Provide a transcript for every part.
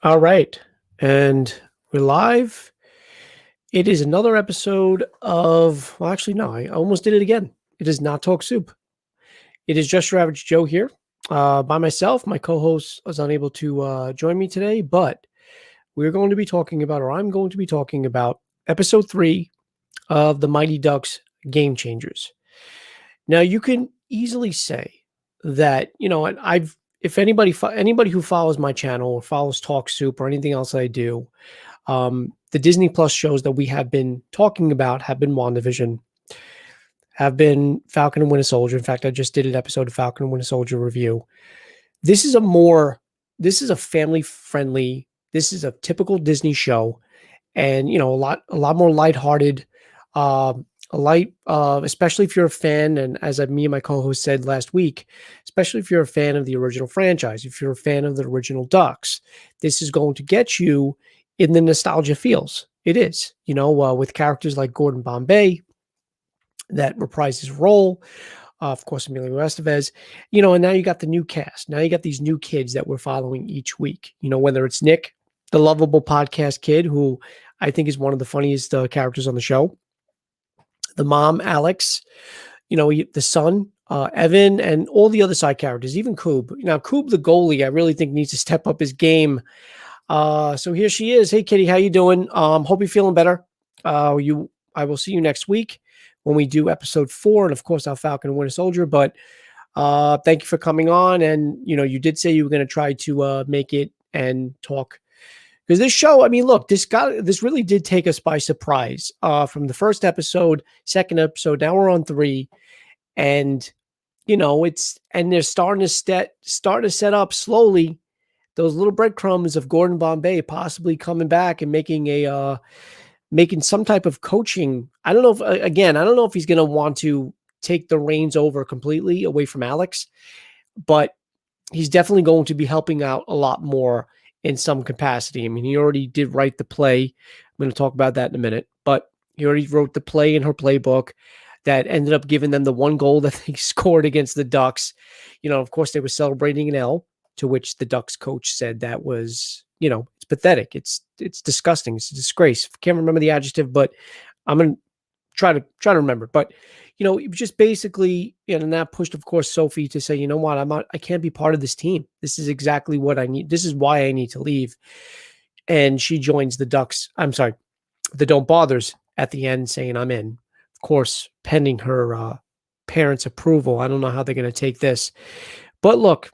All right. And we're live. It is another episode of, well, actually, no, I almost did it again. It is Not Talk Soup. It is just your average Joe here by myself. My co host was unable to join me today, but we're going to be talking about, or I'm going to be talking about episode 3 of the Mighty Ducks Game Changers. Now, you can easily say that, and if anybody who follows my channel or follows Talk Soup or anything else I do, the Disney Plus shows that we have been talking about have been WandaVision, have been Falcon and Winter Soldier. In fact, I just did an episode of Falcon and Winter Soldier review. This is a more, this is a family friendly, this is a typical Disney show, and a lot more lighthearted, a light, especially if you're a fan, and me and my co-host said last week, especially if you're a fan of the original franchise, if you're a fan of the original Ducks, this is going to get you in the nostalgia feels. It is, with characters like Gordon Bombay that reprised his role, of course, Emilio Estevez, and now you got the new cast. Now you got these new kids that we're following each week, whether it's Nick, the lovable podcast kid, who I think is one of the funniest characters on the show, the mom, Alex, the son, Evan, and all the other side characters, even Koob. Now, Koob, the goalie, I really think needs to step up his game. So here she is. Hey, Kitty, how you doing? Hope you're feeling better. I will see you next week when we do episode 4, and of course, our Falcon and Winter Soldier. But thank you for coming on, and you did say you were going to try to make it and talk. Because this show, I mean, look, this really did take us by surprise. From the first episode, second episode, now we're on 3, and they're starting to set up slowly those little breadcrumbs of Gordon Bombay possibly coming back and making some type of coaching. I don't know if he's going to want to take the reins over completely away from Alex, but he's definitely going to be helping out a lot more in some capacity. I mean, he already did write the play. I'm going to talk about that in a minute, but he already wrote the play in her playbook that ended up giving them the one goal that they scored against the Ducks. Of course, they were celebrating an L, to which the Ducks coach said that was, it's pathetic. It's disgusting. It's a disgrace. I can't remember the adjective, but I'm going to try to remember. But, it was just basically, and that pushed, of course, Sophie to say, you know what, I can't be part of this team. This is exactly what I need. This is why I need to leave. And she joins the Ducks. I'm sorry, the Don't Bothers at the end, saying I'm in. Of course, pending her parents' approval. I don't know how they're going to take this. But look,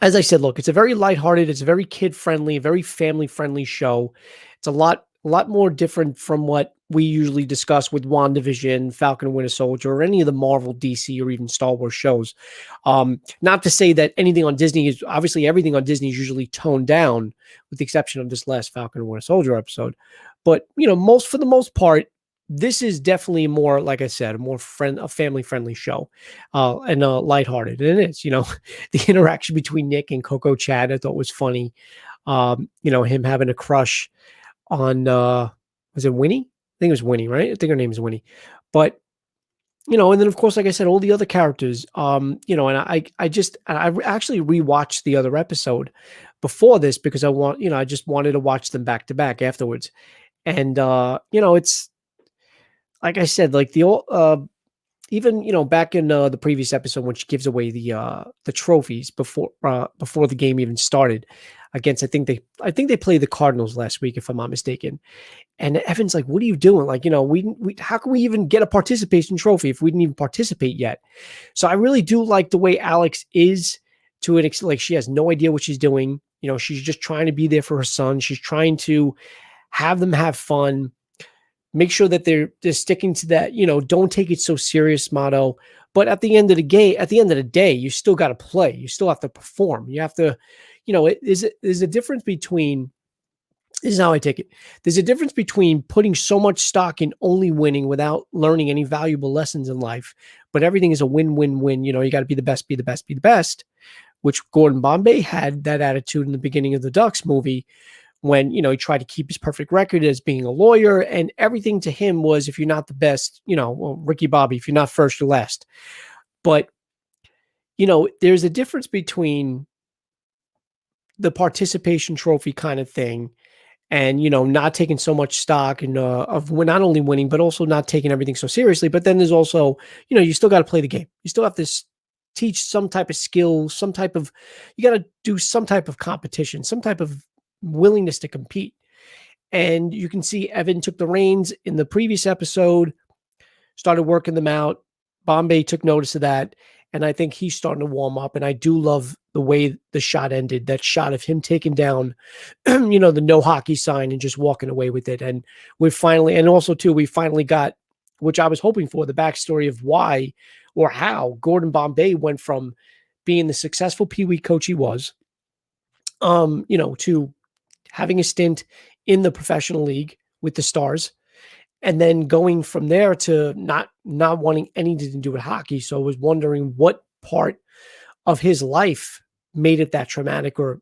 as I said, it's a very lighthearted, it's a very kid-friendly, very family-friendly show. It's a lot more different from what we usually discuss with WandaVision, Falcon and Winter Soldier, or any of the Marvel, DC, or even Star Wars shows. Not to say that anything on Disney is, obviously everything on Disney is usually toned down, with the exception of this last Falcon and Winter Soldier episode. But, for the most part, this is definitely more, like I said, a family-friendly show, and lighthearted. And it is, the interaction between Nick and Coco Chad, I thought was funny. Him having a crush on, was it Winnie? I think it was Winnie, right? I think her name is Winnie. But, and then of course, like I said, all the other characters, and I actually rewatched the other episode before this because I just wanted to watch them back to back afterwards. And, it's, like I said, like the old, even back in the previous episode when she gives away the trophies before the game even started against, I think they played the Cardinals last week, if I'm not mistaken. And Evan's like, "What are you doing? Like, we how can we even get a participation trophy if we didn't even participate yet?" So I really do like the way Alex is, to an extent. Like, she has no idea what she's doing. She's just trying to be there for her son. She's trying to have them have fun. Make sure that they're sticking to that, don't take it so serious motto. But at the end of the day, you still got to play. You still have to perform. You have to, there's a difference between, this is how I take it. There's a difference between putting so much stock in only winning without learning any valuable lessons in life, but everything is a win-win-win. You got to be the best, be the best, be the best, which Gordon Bombay had that attitude in the beginning of the Ducks movie, when, he tried to keep his perfect record as being a lawyer, and everything to him was, if you're not the best, well, Ricky Bobby, if you're not first, you're last. But, there's a difference between the participation trophy kind of thing, and not taking so much stock and of not only winning but also not taking everything so seriously. But then there's also, you still got to play the game. You still have to teach some type of skill, some type of, you got to do some type of competition, some type of willingness to compete. And you can see Evan took the reins in the previous episode, started working them out. Bombay took notice of that. And I think he's starting to warm up. And I do love the way the shot ended, that shot of him taking down, the no hockey sign and just walking away with it. And we finally got, which I was hoping for, the backstory of why or how Gordon Bombay went from being the successful Pee Wee coach he was, to having a stint in the professional league with the Stars, and then going from there to not wanting anything to do with hockey. So I was wondering what part of his life made it that traumatic, or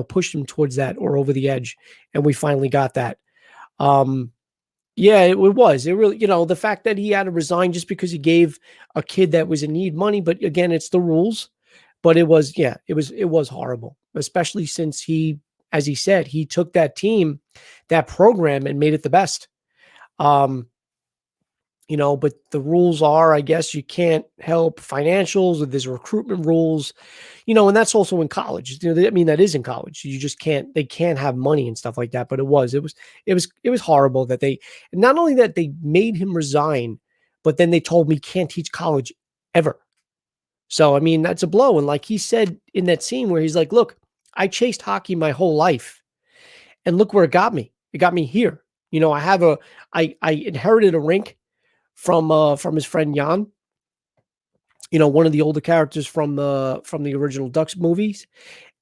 pushed him towards that or over the edge. And we finally got that. Yeah, it was. It really, the fact that he had to resign just because he gave a kid that was in need money. But again, it's the rules. But it was, yeah, it was horrible, especially since he, as he said, he took that team, that program, and made it the best. But the rules are, I guess, you can't help financials, or there's recruitment rules, and that's also in college. That is in college. You just they can't have money and stuff like that. But it was horrible that not only that they made him resign, but then they told me can't teach college ever. So, that's a blow. And like he said in that scene where he's like, look, I chased hockey my whole life, and look where it got me. It got me here. I inherited a rink from his friend Jan, one of the older characters from the original Ducks movies.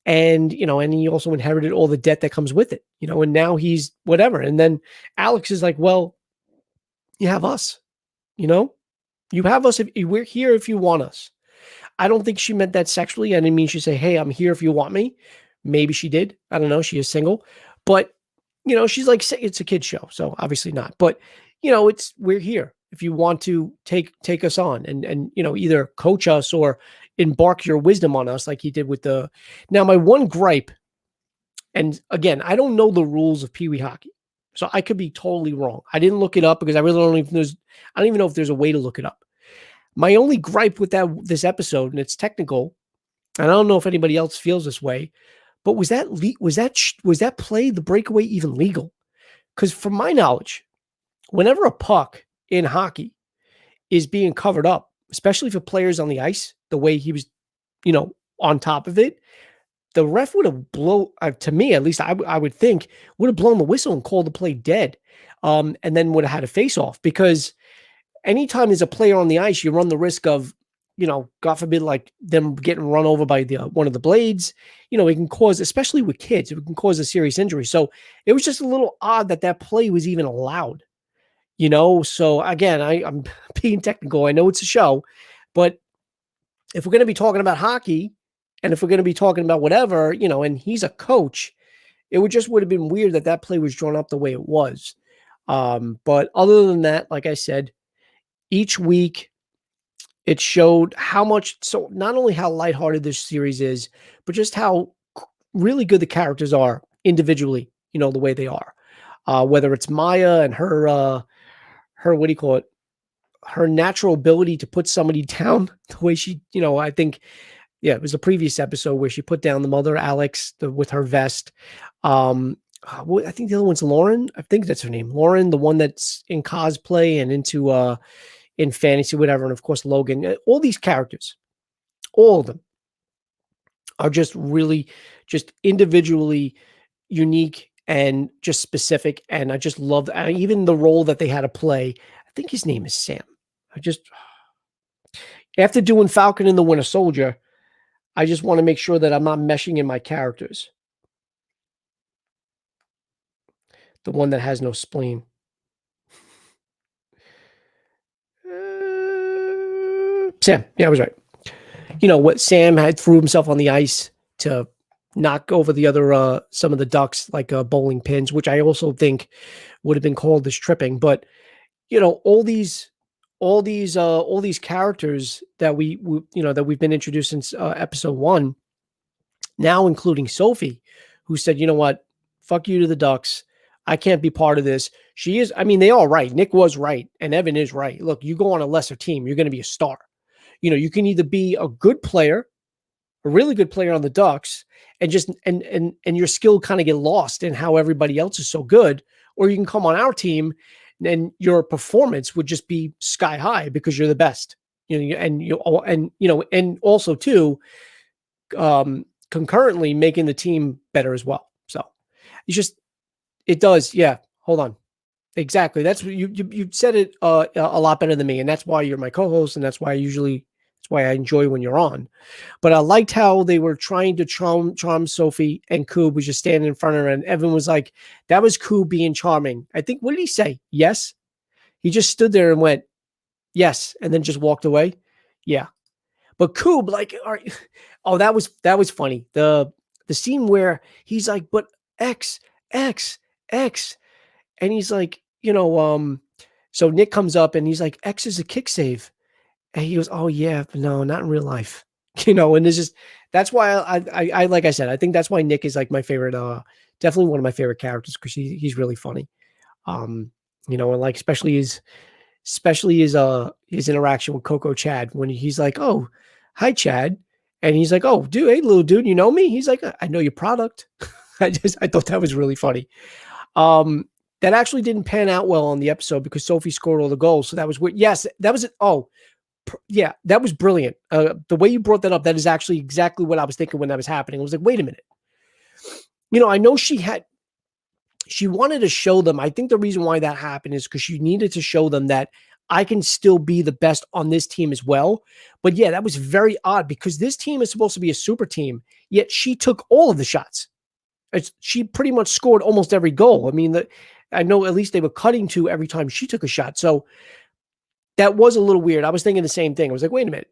And, and he also inherited all the debt that comes with it, and now he's whatever. And then Alex is like, well, you have us, you have us. If we're here, if you want us. I don't think she meant that sexually. I didn't mean she say, hey, I'm here if you want me. Maybe she did. I don't know. She is single, but she's like, it's a kid show. So obviously not, but we're here if you want to take us on and either coach us or embark your wisdom on us, like he did with now my one gripe, and again, I don't know the rules of Pee Wee hockey, so I could be totally wrong. I didn't look it up because I really don't even know if there's a way to look it up. My only gripe with this episode, and it's technical, and I don't know if anybody else feels this way, but was that play, the breakaway, even legal? Because from my knowledge, whenever a puck in hockey is being covered up, especially if a player's on the ice, the way he was, on top of it, the ref would have to me, at least I would think, would have blown the whistle and called the play dead, and then would have had a face-off. Because anytime there's a player on the ice, you run the risk of, God forbid, like them getting run over by one of the blades. It can cause, especially with kids, it can cause a serious injury. So it was just a little odd that play was even allowed. So again, I'm being technical. I know it's a show, but if we're going to be talking about hockey, and if we're going to be talking about whatever, and he's a coach, it would have been weird that play was drawn up the way it was. But other than that, like I said, each week it showed how much, so not only how lighthearted this series is, but just how really good the characters are individually, the way they are. Whether it's Maya and her, what do you call it? Her natural ability to put somebody down the way she, I think, yeah, it was the previous episode where she put down the mother, Alex, with her vest. I think the other one's Lauren. I think that's her name. Lauren, the one that's in cosplay and into, in fantasy, whatever. And of course, Logan, all these characters, all of them are just really just individually unique and just specific. And I just love even the role that they had to play. I think his name is Sam. After doing Falcon and the Winter Soldier, I just want to make sure that I'm not meshing in my characters. The one that has no spleen. Sam. Yeah, I was right. What Sam had threw himself on the ice to knock over the other, some of the Ducks, like bowling pins, which I also think would have been called as tripping. But, all these characters that that we've been introduced since episode 1, now including Sophie, who said, you know what, fuck you to the Ducks. I can't be part of this. She is, I mean, they all right. Nick was right, and Evan is right. Look, you go on a lesser team, you're going to be a star. You can either be a good player, a really good player on the Ducks, and just and your skill kind of get lost in how everybody else is so good, or you can come on our team and your performance would just be sky high because you're the best. And also too, concurrently making the team better as well. So it does. Yeah. Hold on. Exactly. That's what you said it a lot better than me. And that's why you're my co-host. And that's why I enjoy when you're on. But I liked how they were trying to charm Sophie, and Koob was just standing in front of her. And Evan was like, that was Koob being charming. I think, what did he say? Yes. He just stood there and went, yes. And then just walked away. Yeah. But Koob, like, oh, that was funny. The scene where he's like, but X, X, X. And he's like, so Nick comes up and he's like, X is a kick save. And he goes, oh yeah, but no, not in real life. And that's why I like I said, I think that's why Nick is like my favorite, definitely one of my favorite characters, because he's really funny. And like especially his interaction with Coco Chad, when he's like, oh, hi Chad. And he's like, oh, dude, hey little dude, you know me? He's like, I know your product. I thought that was really funny. That actually didn't pan out well on the episode because Sophie scored all the goals. So that was weird. Yes, that was it. Oh, yeah, that was brilliant. The way you brought that up, that is actually exactly what I was thinking when that was happening. I was like, wait a minute. I know she wanted to show them. I think the reason why that happened is because she needed to show them that I can still be the best on this team as well. But yeah, that was very odd because this team is supposed to be a super team, yet she took all of the shots. She pretty much scored almost every goal. I mean, I know at least they were cutting to every time she took a shot. So that was a little weird. I was thinking the same thing. I was like, wait a minute,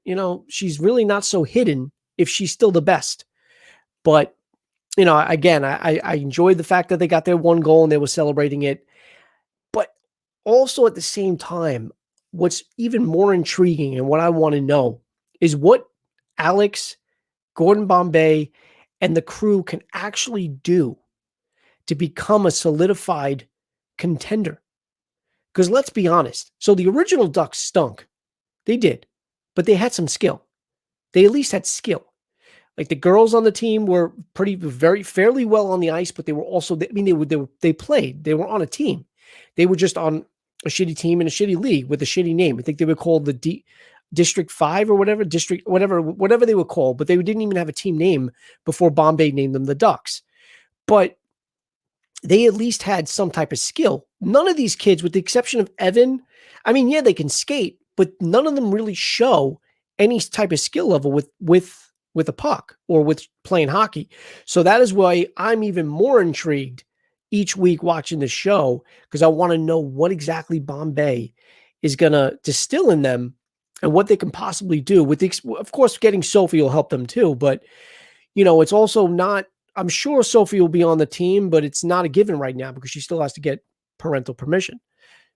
she's really not so hidden if she's still the best. But, again, I enjoyed the fact that they got their one goal and they were celebrating it. But also at the same time, what's even more intriguing and what I want to know is what Alex, Gordon Bombay, and the crew can actually do to become a solidified contender. Because let's be honest. So the original Ducks stunk. They did. But they had some skill. They at least had skill. Like the girls on the team were fairly well on the ice, but they were also, they played. They were on a team. They were just on a shitty team in a shitty league with a shitty name. I think they were called the District 5 or whatever, whatever they were called, but they didn't even have a team name before Bombay named them the Ducks. But they at least had some type of skill. None of these kids, with the exception of Evan, yeah, they can skate, but none of them really show any type of skill level with a puck or with playing hockey. So that is why I'm even more intrigued each week watching the show, because I want to know what exactly Bombay is going to distill in them and what they can possibly do. Of course, getting Sophie will help them too, but it's also not, I'm sure Sophie will be on the team, but it's not a given right now because she still has to get parental permission.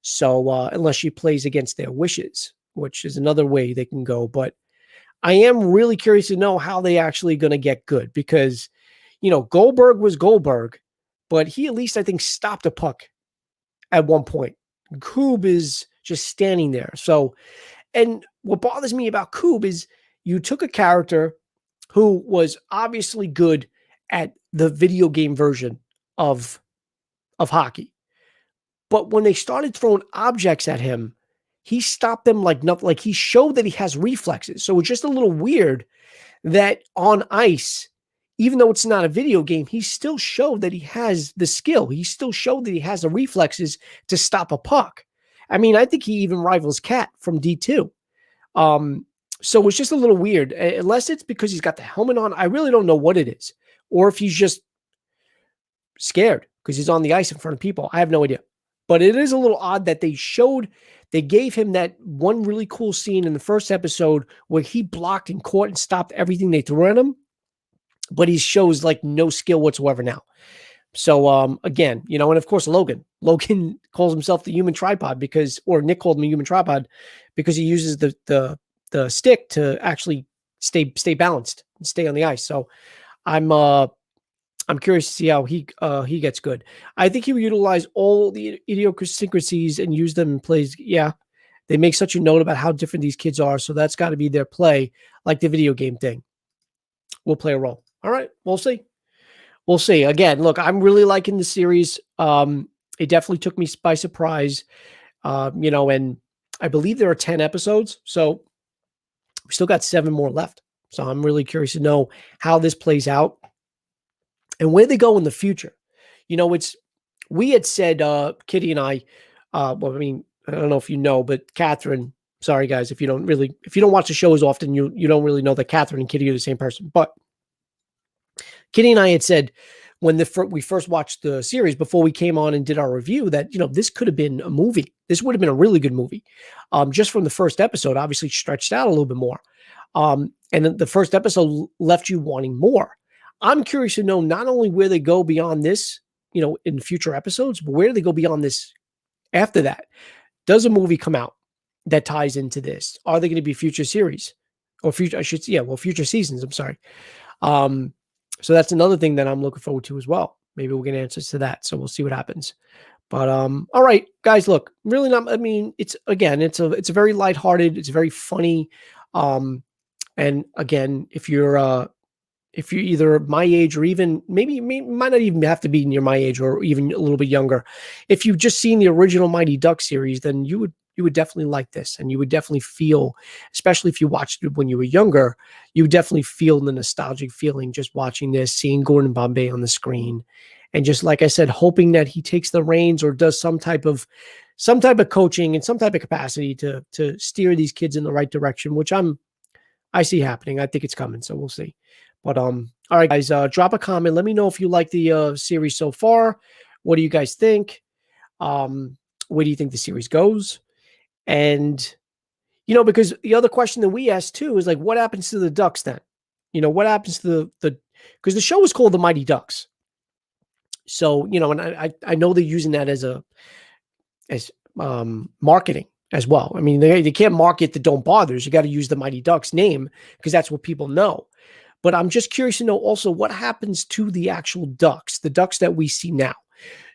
So unless she plays against their wishes, which is another way they can go. But I am really curious to know how they actually going to get good, because, Goldberg was Goldberg, but he at least, I think, stopped a puck at one point. Koob is just standing there. So, and what bothers me about Koob is you took a character who was obviously good at the video game version of hockey. But when they started throwing objects at him, he stopped them like nothing. Like he showed that he has reflexes. So it's just a little weird that on ice, even though it's not a video game, he still showed that he has the skill. He still showed that he has the reflexes to stop a puck. I think he even rivals Cat from D2. So it's just a little weird, unless it's because he's got the helmet on. I really don't know what it is, or if he's just scared because he's on the ice in front of people. I have no idea. But it is a little odd that they gave him that one really cool scene in the first episode where he blocked and caught and stopped everything they threw at him, but he shows like no skill whatsoever now. So again, and of course Logan calls himself the human tripod or Nick called him a human tripod because he uses the stick to actually stay balanced and stay on the ice. So I'm I'm curious to see how he gets good. I think he will utilize all the idiosyncrasies and use them in plays. Yeah, they make such a note about how different these kids are, so that's got to be their play, like the video game thing. Will play a role. All right, we'll see. We'll see. Again, look, I'm really liking the series. It definitely took me by surprise. And I believe there are 10 episodes, so we still got 7 more left. So I'm really curious to know how this plays out and where they go in the future. It's we had said Kitty and I, well, I mean, I don't know if you know, but Catherine, sorry guys, if you don't watch the show as often, you don't really know that Catherine and Kitty are the same person. But Kitty and I had said when we first watched the series before we came on and did our review that this could have been a movie. This would have been a really good movie, just from the first episode. Obviously, stretched out a little bit more, and the first episode left you wanting more. I'm curious to know not only where they go beyond this, in future episodes, but where do they go beyond this after that? Does a movie come out that ties into this? Are they going to be future series or future? I should, yeah, well, future seasons. I'm sorry. So that's another thing that I'm looking forward to as well. Maybe we'll get answers to that. So we'll see what happens. But all right, guys, look, really not. I mean, it's a very lighthearted. It's very funny. And again, if you're either my age or even maybe might not even have to be near my age or even a little bit younger, if you've just seen the original Mighty Duck series, then you would definitely like this, and you would definitely feel, especially if you watched it when you were younger, you would definitely feel the nostalgic feeling just watching this, seeing Gordon Bombay on the screen, and just like I said, hoping that he takes the reins or does some type of coaching and some type of capacity to steer these kids in the right direction, which I see happening. I think it's coming, so we'll see. But all right, guys, drop a comment. Let me know if you like the series so far. What do you guys think? Where do you think the series goes? And because the other question that we asked too is like, what happens to the Ducks then? What happens to the because the show is called The Mighty Ducks. So and I know they're using that as marketing as well. I mean, they can't market the Don't Bothers. You got to use the Mighty Ducks name because that's what people know. But I'm just curious to know also what happens to the actual Ducks, the Ducks that we see now.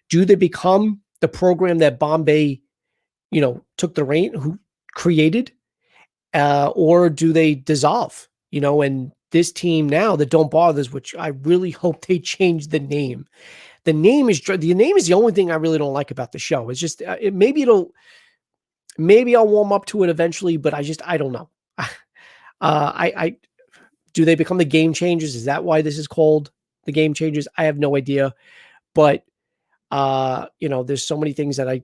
Do they become the program that Bombay, took the reign, who created, or do they dissolve? And this team now, the Don't Bothers, which I really hope they change the name. The name is the only thing I really don't like about the show. It's just maybe I'll warm up to it eventually, but I don't know. Do they become the Game Changers? Is that why this is called the Game Changers? I have no idea. But there's so many things that I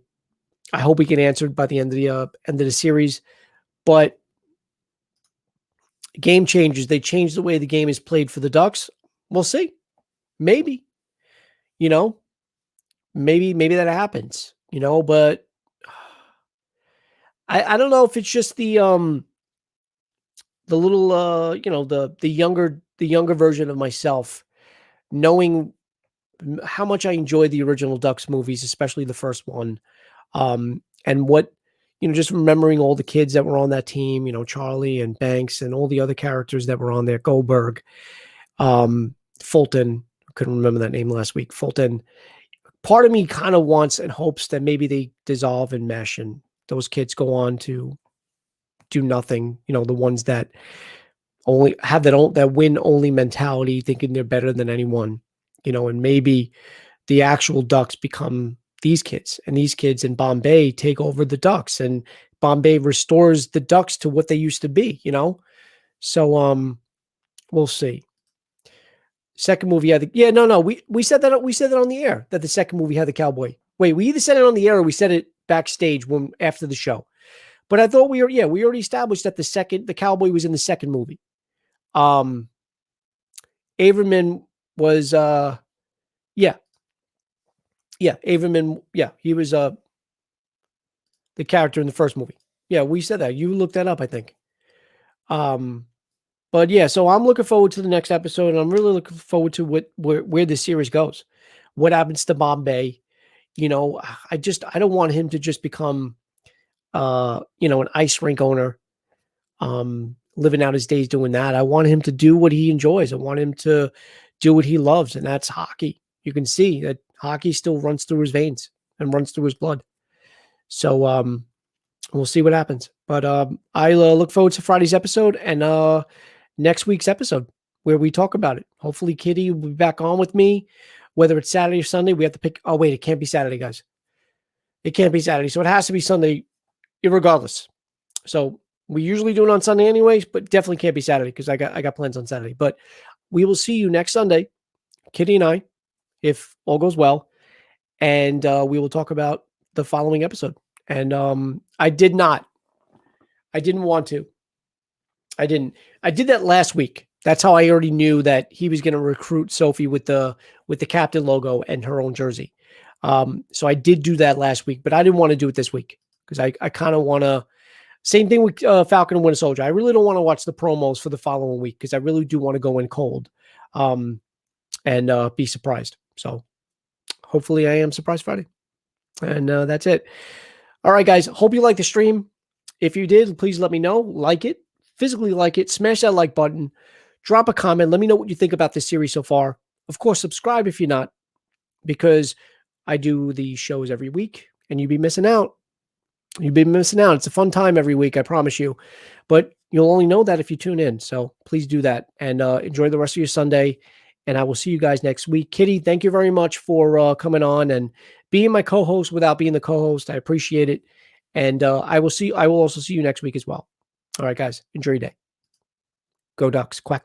hope we get answered by the end of the series. But Game Changers, they changed the way the game is played for the Ducks. We'll see. Maybe. Maybe that happens. But I don't know if it's just the little the younger version of myself, knowing how much I enjoy the original Ducks movies, especially the first one, and what just remembering all the kids that were on that team, Charlie and Banks and all the other characters that were on there, Goldberg, Fulton, couldn't remember that name last week, Fulton. Part of me kind of wants and hopes that maybe they dissolve and mesh and those kids go on to do nothing, the ones that only have that win only mentality, thinking they're better than anyone, and maybe the actual Ducks become these kids, and these kids in Bombay take over the Ducks, and Bombay restores the Ducks to what they used to be, So we'll see. Second movie had we said that on the air that the second movie had the cowboy. Wait, we either said it on the air or we said it backstage after the show. But I thought we already established that the cowboy was in the second movie. Averman was Averman, he was the character in the first movie. Yeah, we said that. You looked that up, I think. But yeah, so I'm looking forward to the next episode, and I'm really looking forward to where this series goes. What happens to Bombay? I don't want him to just become an ice rink owner, living out his days doing that. I want him to do what he enjoys. I want him to do what he loves, and that's hockey. You can see that hockey still runs through his veins and runs through his blood. So we'll see what happens. But I look forward to Friday's episode and next week's episode where we talk about it. Hopefully, Kitty will be back on with me, whether it's Saturday or Sunday. We have to pick. Oh, wait, it can't be Saturday, guys. It can't be Saturday. So it has to be Sunday, irregardless. So we usually do it on Sunday anyways, but definitely can't be Saturday because I got plans on Saturday. But we will see you next Sunday, Kitty and I, if all goes well. And we will talk about the following episode. And I didn't want to. I did that last week. That's how I already knew that he was going to recruit Sophie with the captain logo and her own jersey. So I did do that last week, but I didn't want to do it this week because I kind of want to. Same thing with Falcon and Winter Soldier. I really don't want to watch the promos for the following week because I really do want to go in cold and be surprised. So hopefully I am surprised Friday. And that's it. All right, guys. Hope you liked the stream. If you did, please let me know. Like it. Physically like it. Smash that like button. Drop a comment. Let me know what you think about this series so far. Of course, subscribe if you're not, because I do the shows every week and you'd be missing out. You've been missing out. It's a fun time every week, I promise you. But you'll only know that if you tune in. So please do that and enjoy the rest of your Sunday. And I will see you guys next week. Kitty, thank you very much for coming on and being my co-host without being the co-host. I appreciate it. And I will also see you next week as well. All right, guys. Enjoy your day. Go Ducks. Quack.